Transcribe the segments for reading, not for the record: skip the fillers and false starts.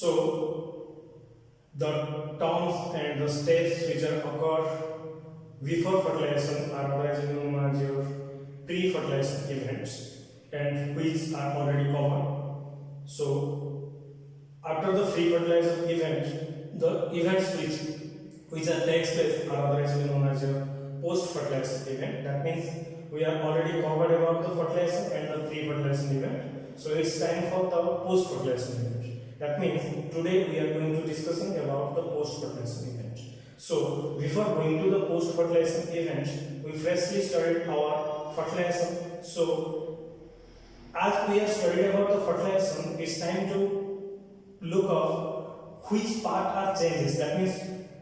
So the terms and the steps which are occur before fertilization are otherwise known as your pre-fertilization events, and which are already covered. So after the pre-fertilization event, the events which are takes place are otherwise known as your post-fertilization event. That means we are already covered about the fertilization and the pre-fertilization event. So it's time for the post-fertilization event. That means today we are going to discussing about the post-fertilization event. So before going to the post-fertilization event, we freshly studied our fertilization. So as we have studied about the fertilization, it's time to look up which part are changes. That means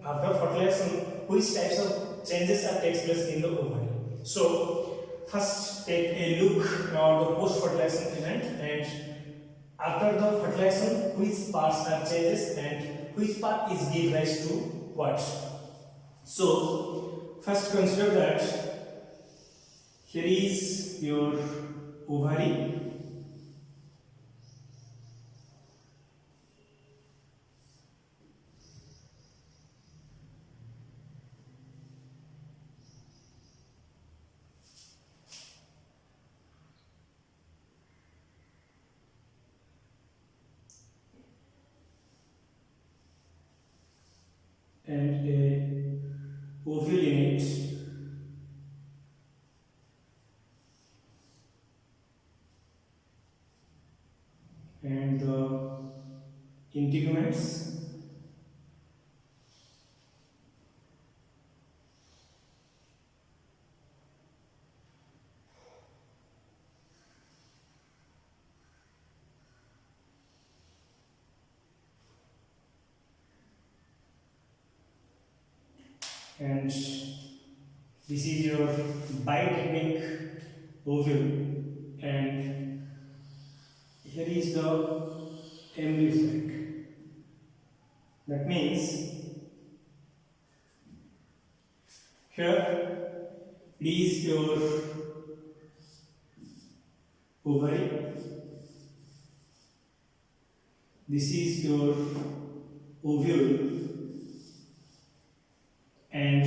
after fertilization, which types of changes are takes place in the ovary. So first take a look at the post-fertilization event, and after the fertilization, which parts are changes and which part is give rise to what. So first consider that here is your ovary, and a ovule in it, and the integuments, and this is your bitechnic ovule, and here is the embryo sac. That means here it is your ovary, this is your ovule, and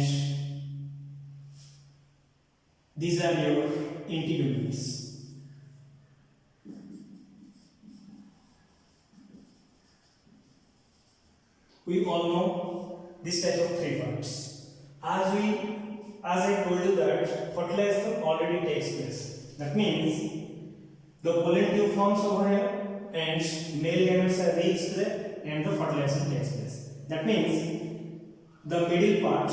these are your integuments. We all know this type of three parts. As I told you that fertilization already takes place. That means the pollen tube forms over here and male gametes are reached there and the fertilization takes place. That means the middle part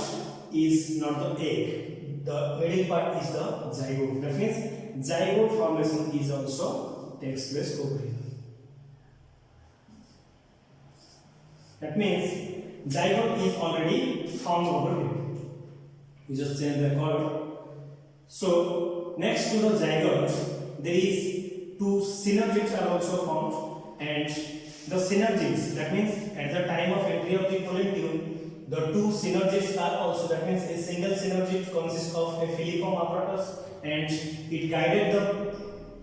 is not the egg. The middle part is the zygote. That means zygote formation is also takes place over here. That means zygote is already formed over here. We just change the color. So next to the zygote, there is two synergids are also formed, and the synergids, that means at the time of entry of the pollen tube, the two synergids are also, that means a single synergid consists of a filiform apparatus and it guided the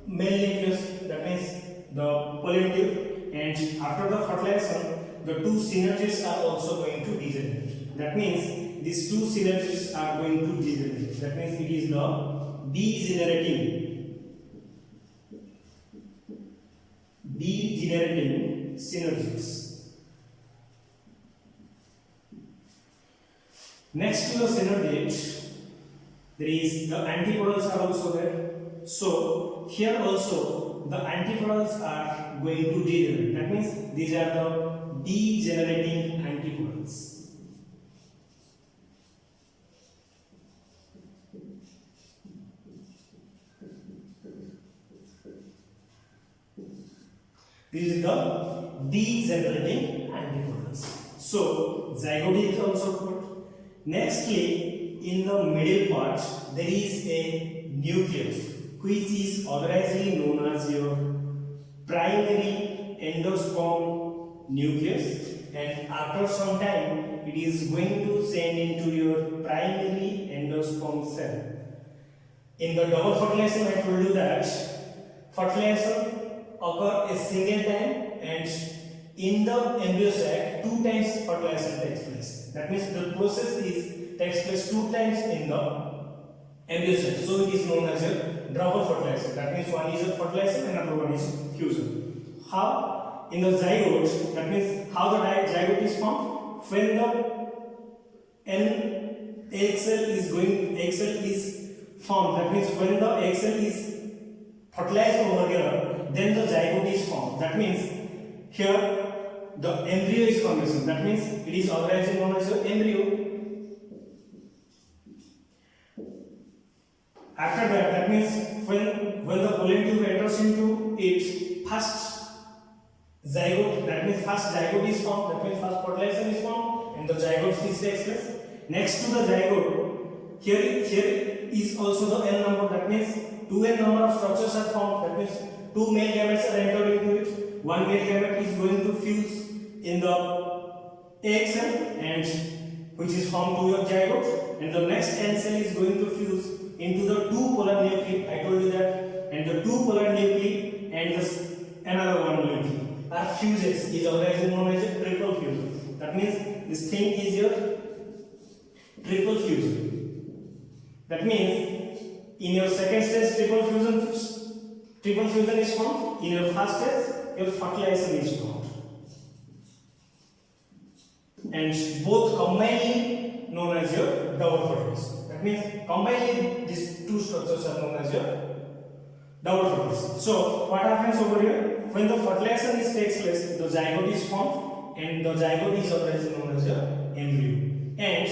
male nucleus, that means the pollen tube, and after the fertilization, the two synergids are also going to degenerate. That means these two synergids are going to degenerate. That means it is the degenerating synergids. Next to the synergid, there is the antipodals are also there. So here also the antipodals are going to degenerate. That means these are the degenerating antipodals. This is the degenerating antipodals. So zygote is also put. Nextly, in the middle part, there is a nucleus which is otherwisely known as your primary endosperm nucleus, and after some time it is going to send into your primary endosperm cell. In the double fertilization, I told you that fertilization occur a single time and in the embryo sac 2 times fertilization takes place. That means the process takes place 2 times in the embryo sac. So it is known as a double fertilization. That means one is a fertilization and another one is fusion. How? In the zygote, that means how the zygote is formed? When the egg cell is formed. That means when the egg cell is fertilized over here, then the zygote is formed. That means here the embryo is formation. That means it is organism known as an embryo. After that means when the pollen tube enters into its first zygote, that means first zygote is formed. That means first fertilization is formed, and the zygote takes place. Next to the zygote, here is also the N number. That means 2N number of structures are formed. That means 2 male gametes are entered into it. One male gamete is going to fuse in the egg cell, and which is formed to your zygote, and the next N cell is going to fuse into the 2 polar nuclei. I told you that, and the 2 polar nuclei and another one nuclei are fuses. Is organism known as a triple fusion. That means this thing is your triple fusion. That means in your second stage triple fusion is formed. In your first stage your fertilization is formed, and both combinedly known as your double fertilization. That means combinedly these two structures are known as your double fertilization. So what happens over here? When the fertilization takes place, the zygote is formed, and the zygote is always known as your embryo. And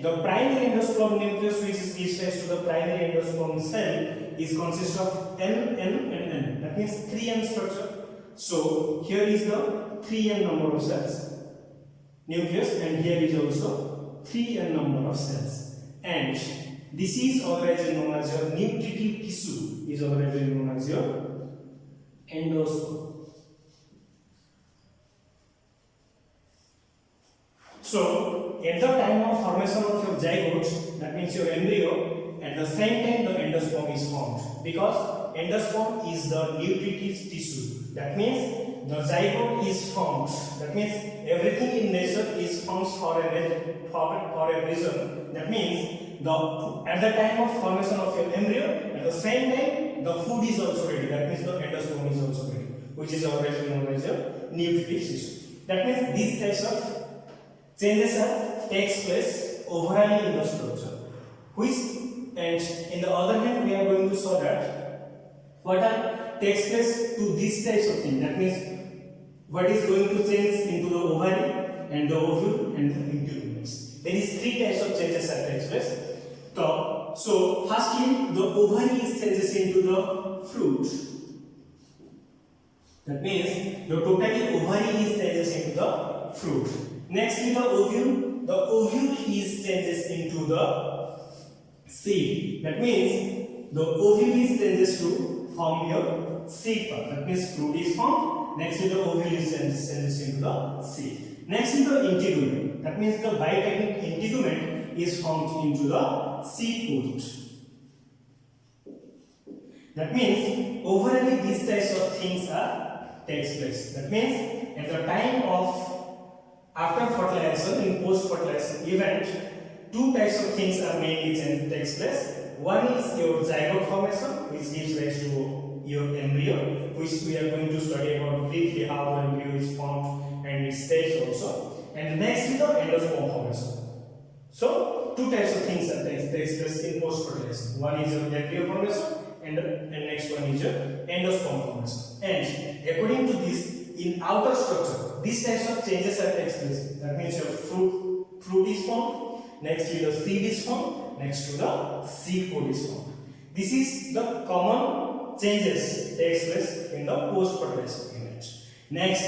the primary endosperm nucleus, which gives rise to the primary endosperm cell, is consist of N, and N. That means 3N structure. So here is the 3N number of cells nucleus, and here is also 3N number of cells. And this is organism known as your nutritive tissue, is organism known as your endosperm. So at the time of formation of your zygote, that means your embryo, at the same time the endosperm is formed, because endosperm is the nutritive tissue. That means the zygote is formed. That means everything in nature is formed for a reason. That means at the time of formation of your embryo, at the same time the food is also ready. That means the endosperm is also ready, which is already known as a nutritive tissue. That means these types of changes takes place overall in the structure, and in the other hand we are going to show that what takes place to these types of things. That means what is going to change into the ovary and the ovule and the integument. There is 3 types of changes that takes place. So firstly, the ovary is changes into the fruit. That means the totally ovary is changes into the fruit. Next is the ovule is changes into the seed. That means the ovule is changes to form your seed part. That means fruit is formed. Next is the ovule is changes into the seed. Next is the integument. That means the biotechnic integument is formed into the seed pod. That means overall these types of things takes place. That means at the time of after fertilization, in post fertilization event, 2 types of things are mainly takes place. One is your zygote formation, which gives rise to your embryo, which we are going to study about briefly how the embryo is formed and its stage also. And next is the endosperm formation. So 2 types of things that takes place in post fertilization. One is your embryo formation, and next one is your endosperm formation. And according to this, in outer structure, these types of changes are takes place. That means your fruit is formed, next to the seed is formed, next to the seed pod is formed. This is the common changes takes place in the post fertilization event. Next,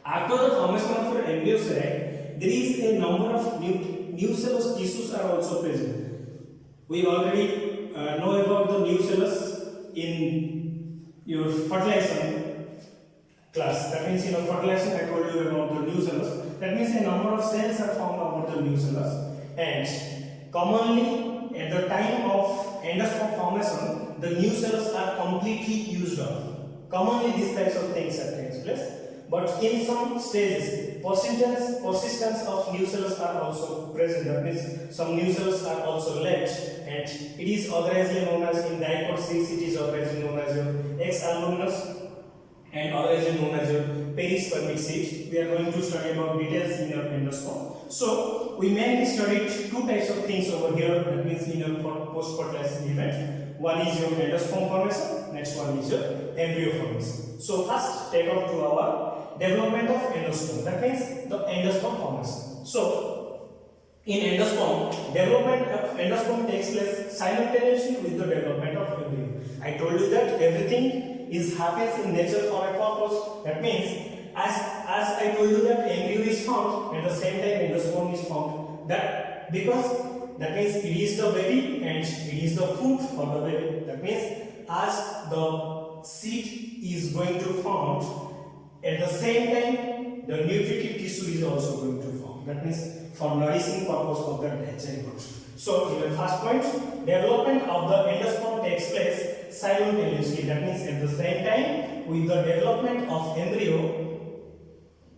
after the formation of your embryo sac, there is a number of nucellus tissues are also present. We already know about the nucellus in your fertilization class. That means in a fertilization I told you about the nucellus. That means a number of cells are formed over the nucellus, and commonly at the time of endosperm formation the nucellus are completely used up. Commonly these types of things are takes place. But in some stages, persistence of new cells are also present. That means some new cells are also left, and it is otherwise known as in diploid 6. It is otherwise known as your X-albuminous and otherwise known as your perispermic seed. We are going to study about details in your endosperm. So we mainly studied two types of things over here. That means in your post-fertilization event. One is your endosperm formation. Next one is your embryo formation. So first take up to our development of endosperm. That means the endosperm formation. So in endosperm, development of endosperm takes place simultaneously with the development of embryo. I told you that everything is happens in nature for a purpose. That means as I told you that embryo is formed at the same time endosperm is formed. That because that means it is the baby and it is the food for the baby. That means as the seed is going to form, at the same time the nutritive tissue is also going to form. That means for nourishing purpose of the zygote. So in the first point, development of the endosperm takes place simultaneously. That means at the same time with the development of embryo.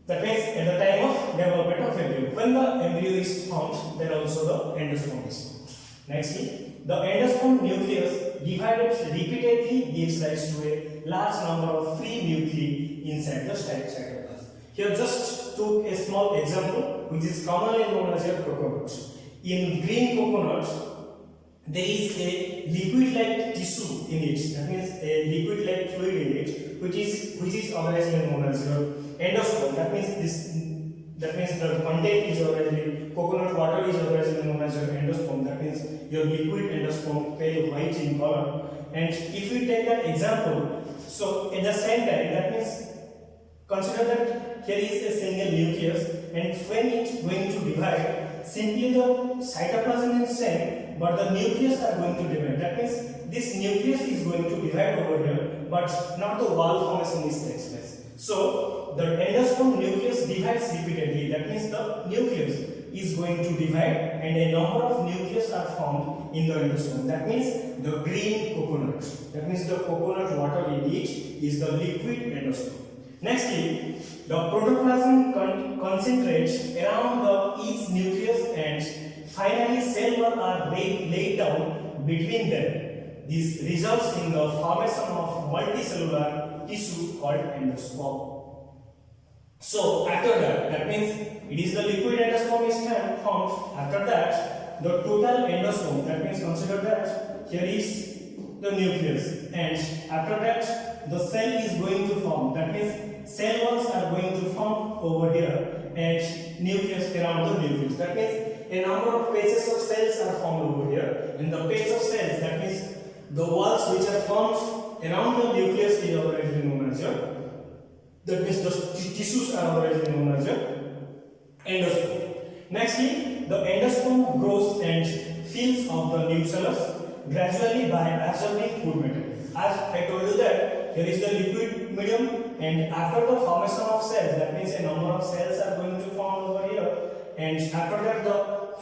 That means at the time of development of embryo. When the embryo is formed, then also the endosperm is formed. Nextly, the endosperm nucleus divided repeatedly gives rise to a large number of free nuclei inside the cytoplasm. Here just took a small example which is commonly known as a coconut. In green coconut, there is a liquid-like tissue in it. That means a liquid-like fluid in it, which is otherwise known as your endosperm. That means the content is already coconut water is otherwise known as your endosperm. That means your liquid endosperm pale white in color. And if we take that example, so at the same time, that means consider that here is a single nucleus, and when it's going to divide, simply the cytoplasm is same, but the nucleus are going to divide. That means this nucleus is going to divide over here, but not the wall formation is takes place. So the endosperm nucleus divides repeatedly. That means the nucleus is going to divide, and a number of nucleus are formed in the endosperm. That means the green coconut. That means the coconut water in it is the liquid endosperm. Nextly, the protoplasm concentrates around the each nucleus, and finally cell wall are laid down between them. This results in the formation of multicellular tissue called endosperm. So after that means it is the liquid endosperm is formed. After that, the total endosperm, that means consider that here is the nucleus, and after that the cell is going to form. That means cell walls are going to form over here and nucleus around the nucleus. That means a number of pages of cells are formed over here. In the page of cells, that means the walls which are formed around the nucleus is otherwise known as your, that means the tissues are otherwise known as your endosperm. Nextly, the endosperm grows and fills of the nucellus gradually by absorbing food material. As I told you that here is the liquid medium, and after the formation of cells, that means a number of cells are going to form over here, and after that the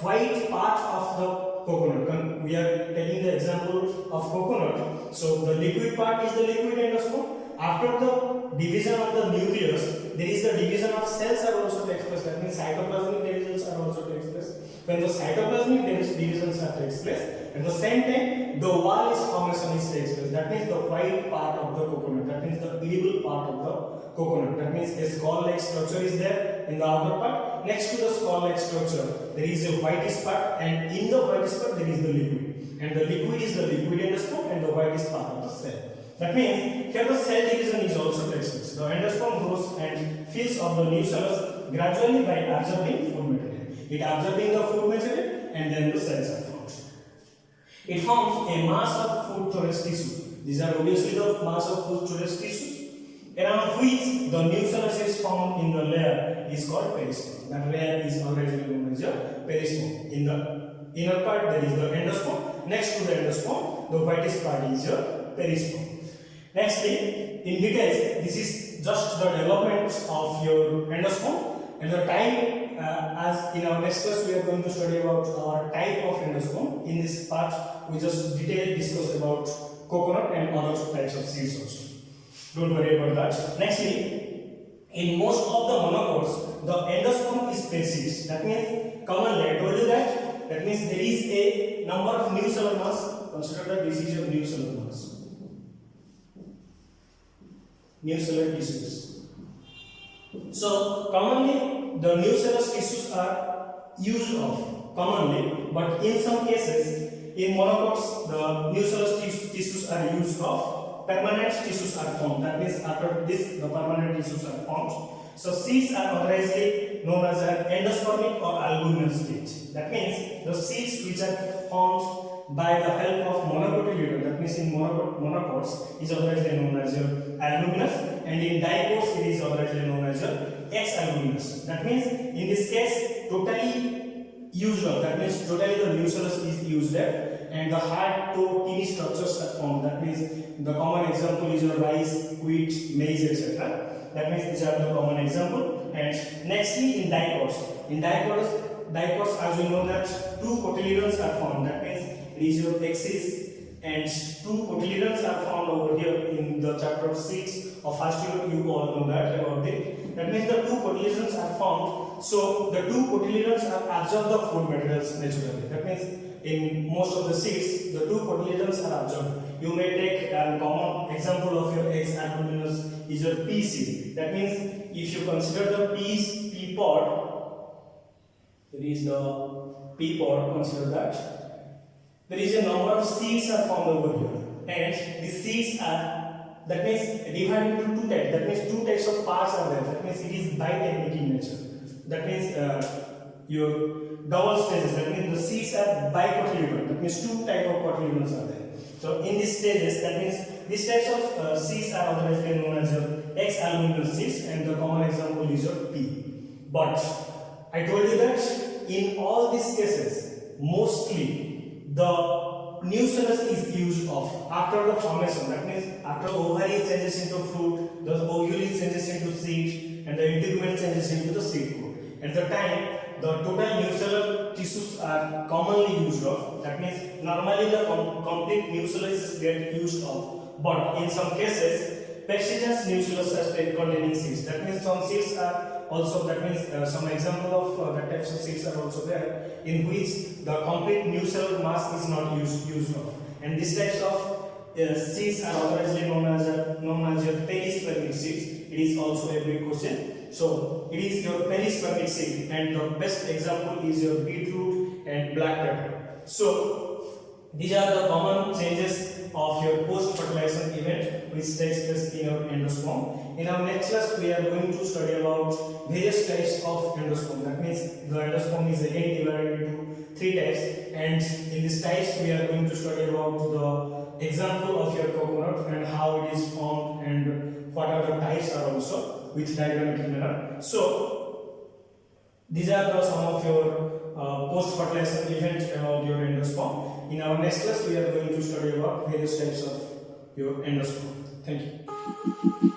white part of the coconut. We are taking the example of coconut. So the liquid part is the liquid endosperm. After the division of the nucleus, there is the division of cells are also takes place. That means cytoplasmic divisions are also takes place. When the cytoplasmic divisions are takes place, at the same time the wall is formation is takes place. That means the white part of the coconut. That means the edible part of the coconut. That means a skull-like structure is there in the outer part. Next to the skull-like structure, there is a whitish part, and in the whitish part there is the liquid. And the liquid is the liquid endosperm, and the whitish part of the cell. That means here the cell division is also takes place. The endosperm grows and fills of the nucellus gradually by absorbing food material. It absorbing the food material, and then the cells are formed. It forms a mass of food storage tissue. These are obviously the mass of food storage tissues, around which the nucellus is formed in the layer is called perisperm. That layer is already known as your perisperm. In the inner part there is the endosperm. Next to the endosperm, the whitish part is your perisperm. Nextly, in details, this is just the development of your endosperm, and the time as in our next class we are going to study about our type of endosperm. In this part, we just discuss about coconut and other types of seeds also. Don't worry about that. Nextly, in most of the monocots, the endosperm is persist. That means commonly I told you that. That means there is a number of new cellular mass. Consider that this is your new cellular mass. New cellular tissues. So commonly the new cellular tissues are used of commonly, but in some cases in monocots the new cellular tissues are used of. Permanent tissues are formed. That means after this the permanent tissues are formed. So seeds are otherwise known as an endospermic or albuminous stage. That means the seeds which are formed by the help of monocotyledon, that means in monocots is otherwise known as your albuminous, and in dicots it is otherwise known as your X-albuminous. That means in this case totally used up. That means totally the nucellus is used up and the hard to tiny structures are formed. That means the common example is your rice, wheat, maize, etc. That means these are the common example. And nextly in dicots as we know that two cotyledons are formed. That means it is your axis and two cotyledons are found over here in the chapter 6 of first year. You all know that about it. That means the two cotyledons are formed. So the two cotyledons are absorb the food materials naturally. That means in most of the seeds, the two cotyledons are absorbed. You may take a common example of your X-albuminous is your pea seed. That means if you consider the pea pod, there is the pea pod. Consider that there is a number of seeds are formed over here, and the seeds are, that means, divided into two types. That means two types of parts are there. That means it is bitechnic in nature. That means your double stages. That means the seeds are bicotyledon. That means two types of cotyledons are there. So in these stages, that means these types of seeds are otherwise known as your X-albuminous seeds, and the common example is your pea. But I told you that in all these cases, mostly the nucellus is used of after the formation. That means after the ovary changes into fruit, the ovule changes into seed, and the integument changes into the seed coat. At the time, the total nucellular tissues are commonly used of. That means normally the complete nucellus get used of, but in some cases, persistent nucellus are containing seeds. That means some seeds are also, that means some example of that types of seeds are also there, in which the complete nucellular mass is not used of, and these types of seeds are otherwise known as your perispermic seeds. It is also a big question. So it is your perispermic seed, and the best example is your beetroot and black pepper. So these are the common changes of your post-fertilization event which takes place in your endosperm. In our next class, we are going to study about various types of endosperm. That means the endosperm is again divided into three types, and in these types we are going to study about the example of your coconut and how it is formed and what are the types are also with diagrammatic manner. So these are the some of your post-fertilization events about your endosperm. In our next class, we are going to study about various types of your endosperm. Thank you.